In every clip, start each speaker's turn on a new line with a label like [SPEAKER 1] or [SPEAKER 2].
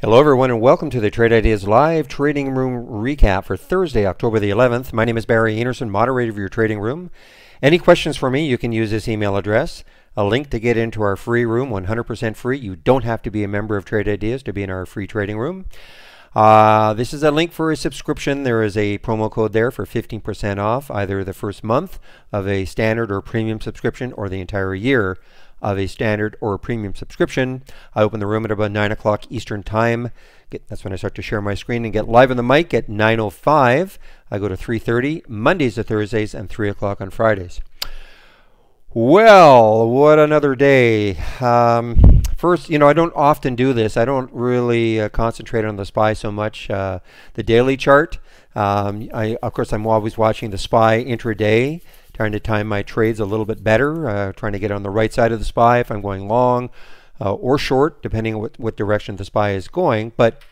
[SPEAKER 1] Hello everyone and welcome to the Trade Ideas Live Trading Room Recap for Thursday, October the 11th. My name is Barry Anderson, moderator of your trading room. Any questions for me, you can use this email address. A link to get into our free room, 100% free. You don't have to be a member of Trade Ideas to be in our free trading room. This is a link for a subscription. There is a promo code there for 15% off either the first month of a standard or premium subscription or the entire year of a standard or premium subscription. I open the room at about 9 o'clock Eastern Time. That's when I start to share my screen and get live on the mic at 9:05. I go to 3:30 Mondays to Thursdays and 3 o'clock on Fridays. Well, what another day. First, I don't often do this. I don't really concentrate on the SPY so much. The daily chart, of course, I'm always watching the SPY intraday, trying to time my trades a little bit better, trying to get on the right side of the SPY if I'm going long or short, depending on what direction the SPY is going. But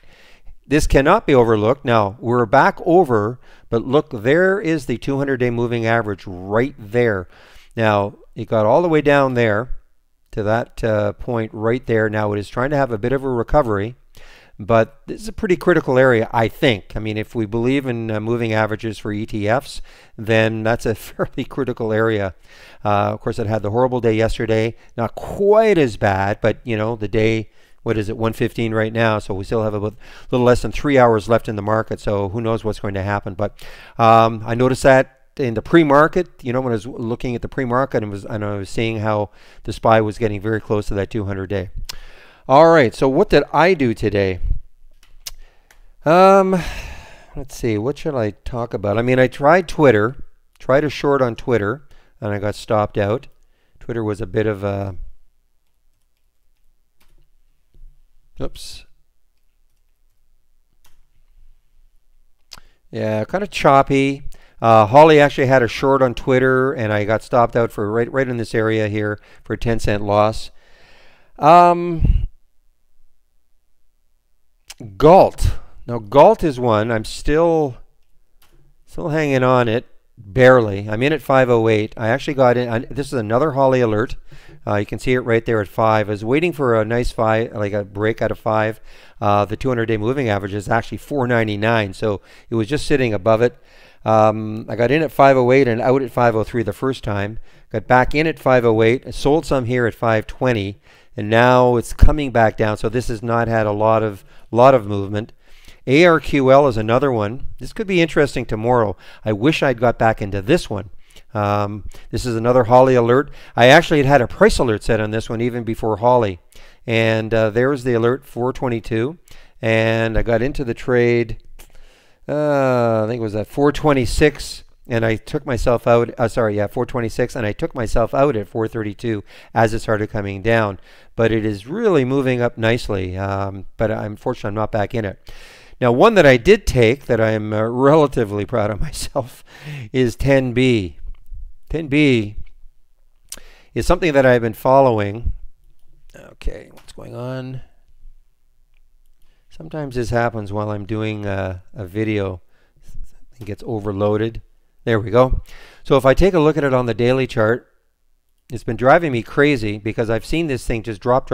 [SPEAKER 1] this cannot be overlooked. Now, we're back over, but look, there is the 200-day moving average right there. Now, it got all the way down there to that point right there. Now, it is trying to have a bit of a recovery, but this is a pretty critical area, I think. I mean, if we believe in moving averages for ETFs, then that's a fairly critical area. Of course, it had the horrible day yesterday. Not quite as bad, but, the day, what is it, 1:15 right now, so we still have about a little less than 3 hours left in the market, so who knows what's going to happen. But I noticed that in the pre-market, when I was looking at the pre-market and I was seeing how the SPY was getting very close to that 200-day. All right, so what did I do today? Let's see, what should I talk about? I mean, I tried Twitter, tried a short on Twitter, and I got stopped out. Twitter was a bit of a, oops. Yeah, kind of choppy. Holly actually had a short on Twitter, and I got stopped out for right in this area here for a 10-cent loss. Galt. Now, Galt is one. I'm still hanging on it, barely. I'm in at 508. I actually got in. This is another Holly alert. You can see it right there at 5. I was waiting for a nice 5, like a break out of 5. The 200-day moving average is actually 499, so it was just sitting above it. I got in at 508 and out at 503 the first time. Got back in at 508. I sold some here at 520, and now it's coming back down. So this has not had a lot of movement. ARQL is another one. This could be interesting tomorrow. I wish I'd got back into this one. This is another Holly alert. I actually had a price alert set on this one even before Holly, and there's the alert, 422, and I got into the trade. I think it was at 426, and I took myself out. 426, and I took myself out at 432 as it started coming down. But it is really moving up nicely. But unfortunately, I'm not back in it. Now, one that I did take that I am relatively proud of myself is 10B. 10B is something that I've been following. Okay, what's going on? Sometimes this happens while I'm doing a video. It gets overloaded. There we go. So if I take a look at it on the daily chart, it's been driving me crazy because I've seen this thing just drop.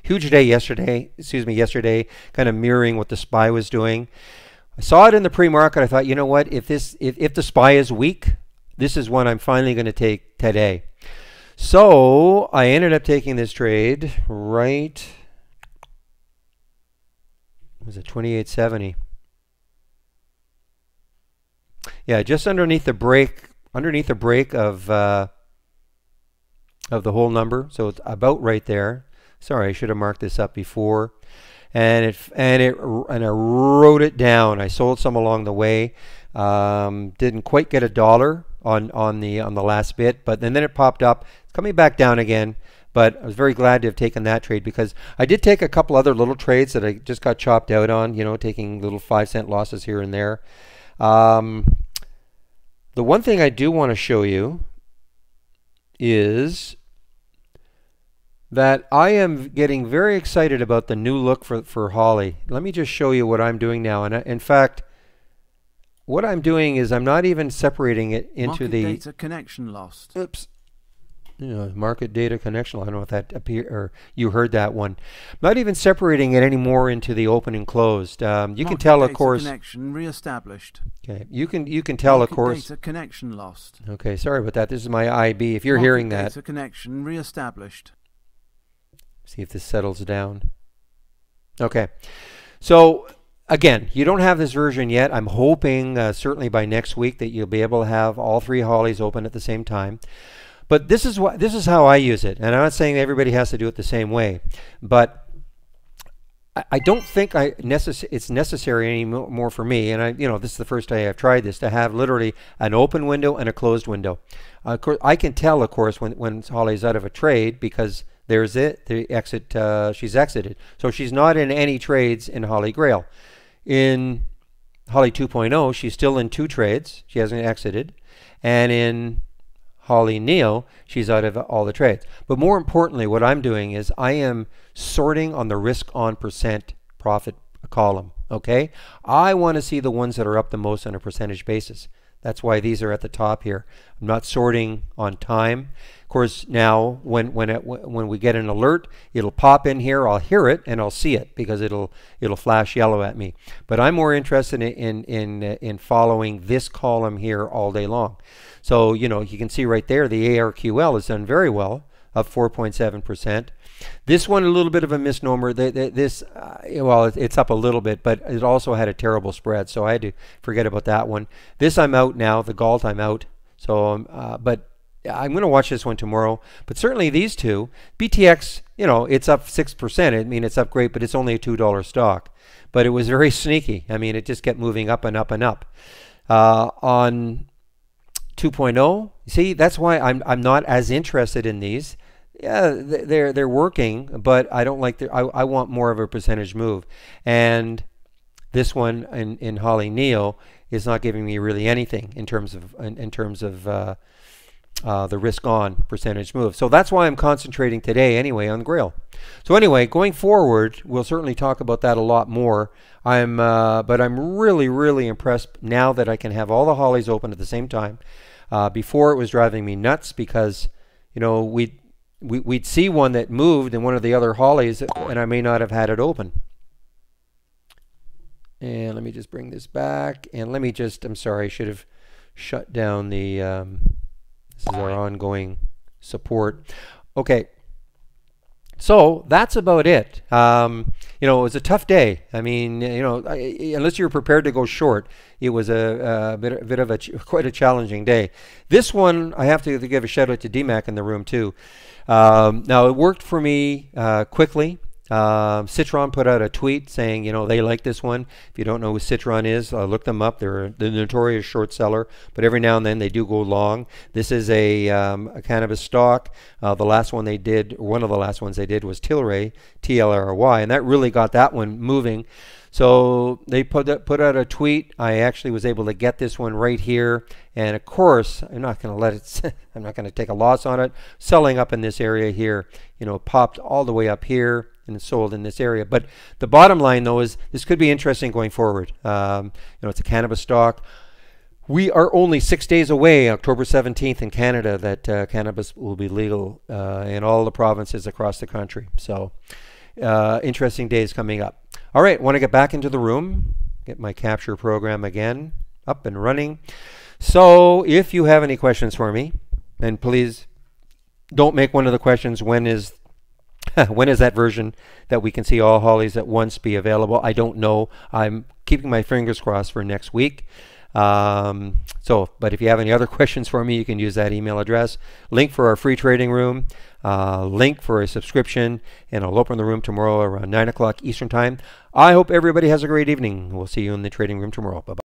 [SPEAKER 1] Huge day yesterday, kind of mirroring what the SPY was doing. I saw it in the pre-market. I thought, you know what? If the SPY is weak, this is one I'm finally going to take today. So I ended up taking this trade right. Was it 2870? Yeah, just underneath the break of the whole number. So it's about right there. Sorry, I should have marked this up before. And I wrote it down. I sold some along the way. Didn't quite get $1 on the last bit, but then it popped up. It's coming back down again. But I was very glad to have taken that trade because I did take a couple other little trades that I just got chopped out on, taking little 5-cent losses here and there. The one thing I do want to show you is that I am getting very excited about the new look for Holly. Let me just show you what I'm doing now. And in fact, what I'm doing is I'm not even separating it into
[SPEAKER 2] Market data connection lost.
[SPEAKER 1] Oops. Market data connection. I don't know if that appear or you heard that one. Not even separating it anymore into the open and closed. You can tell, of course.
[SPEAKER 2] Connection reestablished.
[SPEAKER 1] Okay, you can tell, of course.
[SPEAKER 2] Data connection lost.
[SPEAKER 1] Okay, sorry about that. This is my IB. If you're hearing that.
[SPEAKER 2] Data connection reestablished.
[SPEAKER 1] See if this settles down. Okay, so again, you don't have this version yet. I'm hoping certainly by next week that you'll be able to have all 3 hollies open at the same time. But this is how I use it, and I'm not saying everybody has to do it the same way, but I don't think it's necessary anymore for me. And this is the first day I've tried this, to have literally an open window and a closed window. Of course, I can tell, of course, when Holly's out of a trade, because there's it, the exit. She's exited, so she's not in any trades in Holly Grail. In Holly 2.0, she's still in 2 trades. She hasn't exited, and in Holly Neo, she's out of all the trades. But more importantly, what I'm doing is I am sorting on the risk on percent profit column. Okay, I want to see the ones that are up the most on a percentage basis. That's why these are at the top here. I'm not sorting on time. Of course, now when we get an alert, it'll pop in here. I'll hear it and I'll see it because it'll flash yellow at me. But I'm more interested in following this column here all day long. So you can see right there the ARQL has done very well, up 4.7%. This one, a little bit of a misnomer. Well, it's up a little bit, but it also had a terrible spread, so I had to forget about that one. This I'm out now. The Galt I'm out. So, but I'm going to watch this one tomorrow. But certainly these two, BTX, it's up 6%. I mean, it's up great, but it's only a $2 stock. But it was very sneaky. I mean, it just kept moving up and up and up. On 2.0, see, that's why I'm not as interested in these. Yeah, they're working, but I don't like I want more of a percentage move. And this one in Holly Neo is not giving me really anything in terms of the risk on percentage move. So that's why I'm concentrating today anyway on Grail. So anyway, going forward, we'll certainly talk about that a lot more. But I'm really impressed now that I can have all the hollies open at the same time. Before it was driving me nuts because we'd see one that moved in one of the other hollies and I may not have had it open. And let me just bring this back, and let me just, I'm sorry, I should have shut down the this is our ongoing support. Okay, so that's about it. It was a tough day. I mean, unless you're prepared to go short, it was a bit of quite a challenging day. This one, I have to give a shout out to DMAC in the room too. Now it worked for me quickly. Citron put out a tweet saying, they like this one. If you don't know who Citron is, look them up. They're the notorious short seller, but every now and then they do go long. This is a cannabis stock. The last one they did, or one of the last ones they did, was Tilray, TLRY, and that really got that one moving. So they put out a tweet. I actually was able to get this one right here, and of course I'm not going to let it. I'm not going to take a loss on it. Selling up in this area here, popped all the way up here and sold in this area. But the bottom line, though, is this could be interesting going forward. It's a cannabis stock. We are only 6 days away, October 17th in Canada, that cannabis will be legal in all the provinces across the country. So interesting days coming up. All right, want to get back into the room, get my capture program again up and running. So if you have any questions for me, and please don't make one of the questions, when is that version that we can see all hollies at once be available? I don't know. I'm keeping my fingers crossed for next week. But if you have any other questions for me, you can use that email address. Link for our free trading room, link for a subscription, and I'll open the room tomorrow around 9 o'clock Eastern Time. I hope everybody has a great evening. We'll see you in the trading room tomorrow. Bye-bye.